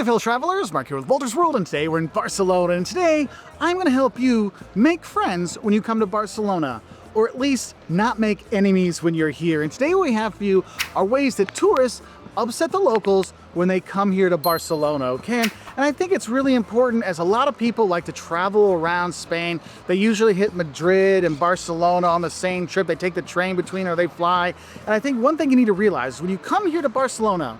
Hey fellow travelers, Mark here with woltersworld, and today we're in Barcelona, and today I'm going to help you make friends when you come to Barcelona, or at least not make enemies when you're here. And today what we have for you are ways that tourists upset the locals when they come here to Barcelona, okay? And I think it's really important, as a lot of people like to travel around Spain. They usually hit Madrid and Barcelona on the same trip. They take the train between or they fly. And I think one thing you need to realize, when you come here to Barcelona,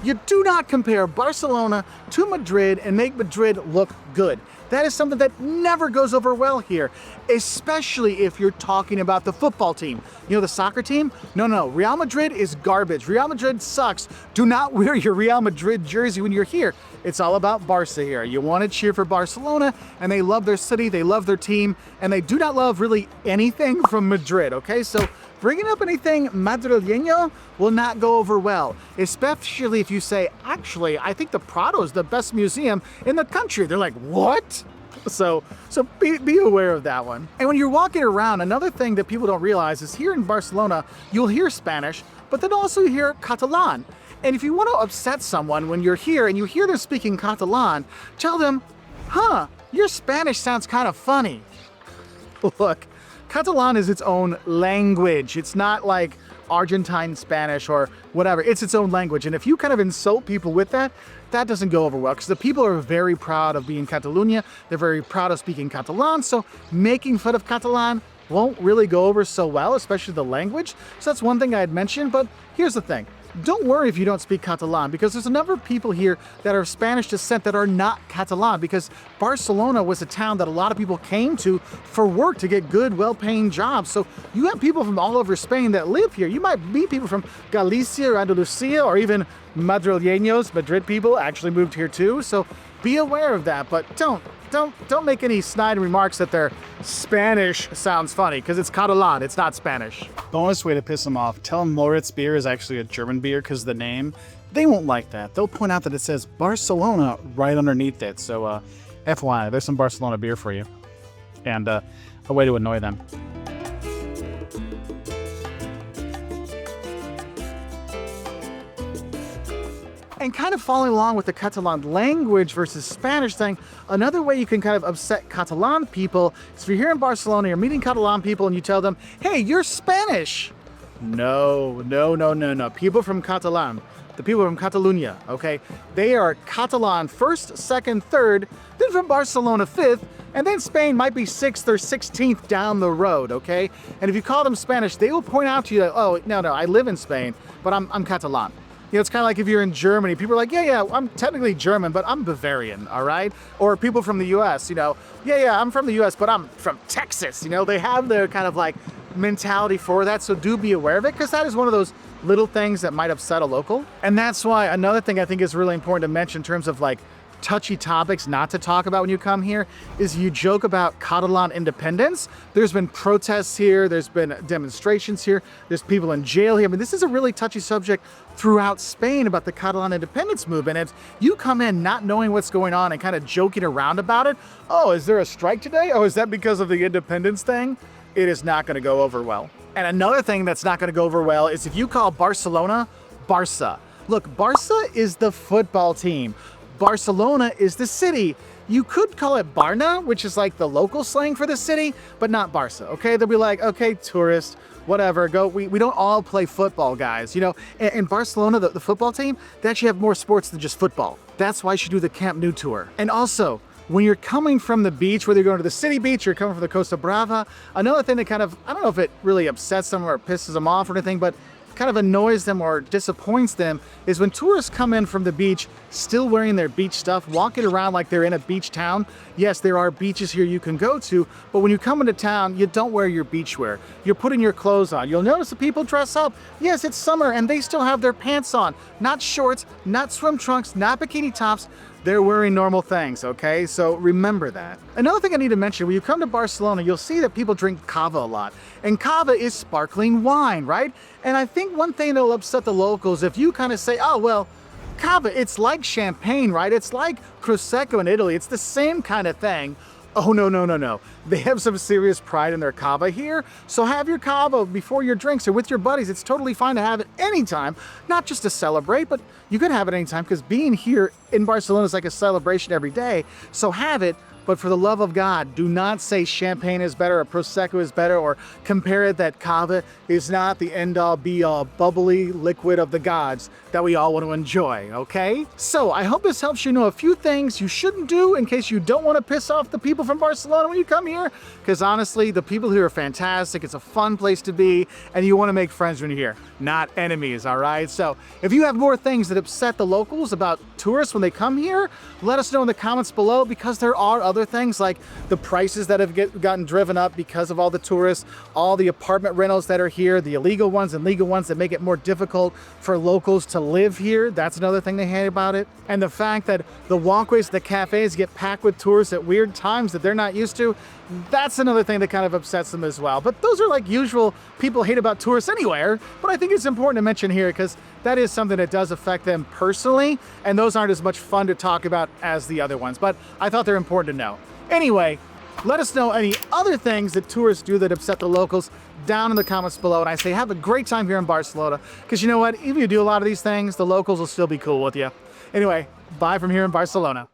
you do not compare Barcelona to Madrid and make Madrid look good. That is something that never goes over well here, especially if you're talking about the football team. You know, the soccer team? No, Real Madrid is garbage. Real Madrid sucks. Do not wear your Real Madrid jersey when you're here. It's all about Barca here. You want to cheer for Barcelona, and they love their city, they love their team, and they do not love really anything from Madrid, okay? So bringing up anything Madrileño will not go over well, especially if you say, actually, I think the Prado is the best museum in the country. They're like, what? So be aware of that one. And when you're walking around, another thing that people don't realize is here in Barcelona, you'll hear Spanish, but then also you hear Catalan. And if you want to upset someone when you're here and you hear them speaking Catalan, tell them, your Spanish sounds kind of funny. Look, Catalan is its own language. It's not like Argentine Spanish or whatever. It's its own language. And if you kind of insult people with that, that doesn't go over well, because the people are very proud of being Catalunya. They're very proud of speaking Catalan. So making fun of Catalan won't really go over so well, especially the language. So that's one thing I'd mention. But here's the thing. Don't worry if you don't speak Catalan, because there's a number of people here that are of Spanish descent that are not Catalan, because Barcelona was a town that a lot of people came to for work, to get good, well-paying jobs. So you have people from all over Spain that live here. You might meet people from Galicia or Andalusia, or even Madrileños, Madrid people actually moved here too. So be aware of that, but don't make any snide remarks that their Spanish sounds funny, because it's Catalan, it's not Spanish. Bonus way to piss them off, tell them Moritz beer is actually a German beer because of the name. They won't like that. They'll point out that it says Barcelona right underneath it. So FYI, there's some Barcelona beer for you. And a way to annoy them. And kind of following along with the Catalan language versus Spanish thing, another way you can kind of upset Catalan people is if you're here in Barcelona, you're meeting Catalan people and you tell them, hey, you're Spanish. No. People from Catalan, the people from Catalunya, okay? They are Catalan first, second, third, then from Barcelona fifth, and then Spain might be 6th or 16th down the road, okay? And if you call them Spanish, they will point out to you that, oh, no, I live in Spain, but I'm Catalan. You know, it's kind of like if you're in Germany, people are like, yeah, I'm technically German, but I'm Bavarian, all right? Or people from the US, you know, yeah, I'm from the US, but I'm from Texas. You know, they have their kind of like mentality for that, so do be aware of it, because that is one of those little things that might upset a local. And that's why another thing I think is really important to mention in terms of like touchy topics not to talk about when you come here is you joke about Catalan independence. There's been protests here, there's been demonstrations here, there's people in jail here. I mean, this is a really touchy subject throughout Spain about the Catalan independence movement. And if you come in not knowing what's going on and kind of joking around about it, oh, is there a strike today? Oh, is that because of the independence thing? It is not going to go over well. And another thing that's not going to go over well is if you call Barcelona Barca. Look, Barca is the football team. Barcelona is the city. You could call it Barna, which is like the local slang for the city, but not Barca, okay? They'll be like, okay, tourist, whatever, go. We don't all play football, guys. You know, in Barcelona, the football team, they actually have more sports than just football. That's why you should do the Camp Nou tour. And also, when you're coming from the beach, whether you're going to the city beach or you're coming from the Costa Brava, another thing that kind of, I don't know if it really upsets them or pisses them off or anything, but kind of annoys them or disappoints them is when tourists come in from the beach still wearing their beach stuff, walking around like they're in a beach town. Yes, there are beaches here you can go to, but when you come into town, you don't wear your beach wear. You're putting your clothes on. You'll notice the people dress up. Yes, it's summer and they still have their pants on. Not shorts, not swim trunks, not bikini tops. They're wearing normal things, okay? So remember that. Another thing I need to mention, when you come to Barcelona, you'll see that people drink Cava a lot. And Cava is sparkling wine, right? And I think one thing that'll upset the locals, if you kind of say, oh, well, Cava, it's like champagne, right? It's like Prosecco in Italy. It's the same kind of thing. Oh, no, no, no, no. They have some serious pride in their Cava here, so have your Cava before your drinks or with your buddies. It's totally fine to have it anytime, not just to celebrate, but you could have it anytime because being here in Barcelona is like a celebration every day, so have it. But for the love of God, do not say champagne is better or Prosecco is better or compare it that Cava is not the end-all be-all bubbly liquid of the gods that we all want to enjoy, okay? So I hope this helps you know a few things you shouldn't do in case you don't want to piss off the people from Barcelona when you come here, because honestly, the people here are fantastic. It's a fun place to be, and you want to make friends when you're here, not enemies, all right? So if you have more things that upset the locals about tourists when they come here, let us know in the comments below, because there are other things like the prices that have gotten driven up because of all the tourists, all the apartment rentals that are here, the illegal ones and legal ones that make it more difficult for locals to live here. That's another thing they hate about it. And the fact that the walkways to the cafes get packed with tourists at weird times that they're not used to, that's another thing that kind of upsets them as well. But those are like usual people hate about tourists anywhere, but I think it's important to mention here because that is something that does affect them personally, and those aren't as much fun to talk about as the other ones, but I thought they're important to know. Anyway, let us know any other things that tourists do that upset the locals down in the comments below, and I say have a great time here in Barcelona, because you know what, even if you do a lot of these things, the locals will still be cool with you. Anyway, bye from here in Barcelona.